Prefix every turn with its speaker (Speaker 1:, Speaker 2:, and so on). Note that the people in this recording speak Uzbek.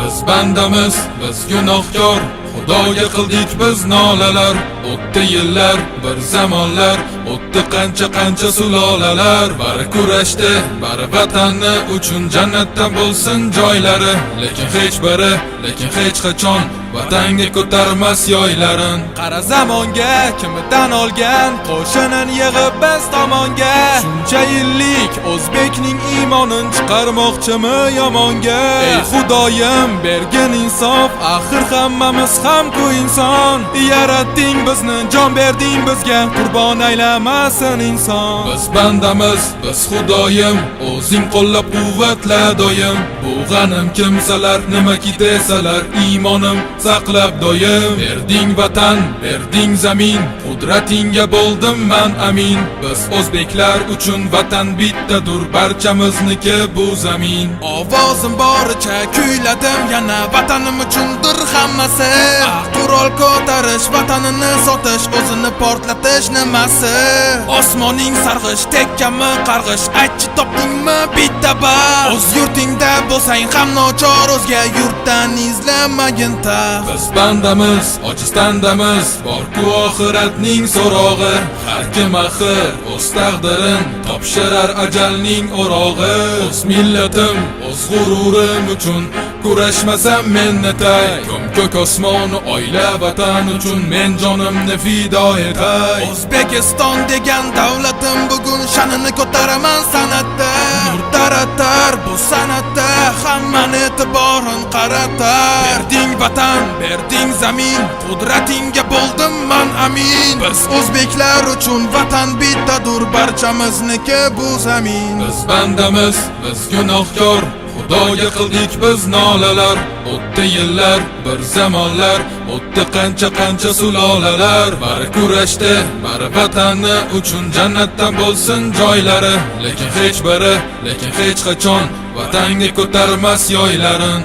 Speaker 1: Biz bandamiz, biz gunohkor, Xudoga qildik biz nolalar. O'tdi yillar, bir zamonlar, o'tdi qancha sulolalar. Bari kurashdi, bari vatanni uchun jannatdan bo'lsin joylari. Lekin hech qachon vatanga ko'tarmas yoylarin.
Speaker 2: Qara zamonga kimidan olgan qo'shinin yig'ib biz tomonga. Shuncha yillik o'zbekning iymonin chiqarmoqchimi yomonga? Ey Xudoyim bergin insof, axir hammamiz ham-ku inson. Yaratding bizni, jon berding bizga, qurbon aylamasin inson.
Speaker 1: Biz bandamiz, biz Xudoyim, o'zing qo'llab quvvatla doim. Bu g'anim kimsalar nimaki desalar, iymonim saqlab doim. Berding vatan, berding zamin, qudratingga bo'ldim man amin. Biz o'zbeklar uchun vatan bittadur, barchamizniki bu zamin.
Speaker 2: Ovozim boricha kuyladim, yana vatanim uchundir hammasi. Qurol ko'tarish, vatanini sotish, o'zini portlatish nimasi? Osmoning sarg'ish, tekkami qarg'ish, aytchi topdingmi bitta bal? O'z yurtingda bo'lsang ham nochor, o'zga yurtdan izlamagin taxt.
Speaker 1: Biz bandamiz, ojiz tandamiz, bor-ku oxiratning so'rog'i. Har kim axir o'z taqdirin topshirar ajalning o'rog'i. O'z millatim, o'z g'ururim uchun kurashmasam men netay. Ko'k osmon, oila, vatan uchun men jonimni fido etay.
Speaker 2: O'zbekiston degan davlatim bugun sha'nini ko'taraman san'atda. Nur taratar bu san'atda, hammani e'tiborin qaratar. Berding vatan, berding zamin, qudratingga bo'ldim man amin. Biz o'zbeklar uchun vatan bittadur, barchamizniki bu zamin.
Speaker 1: Biz bandamiz, biz gunohkor, Xudoga qildik biz nolalar. O'tdi yillar, bir zamonlar, o'tdi qancha sulolalar. Bari kurashdi, bari vatanni uchun jannatdan bo'lsin joylari. Lekin hech qachon vatanga ko'tarmas yoylarin.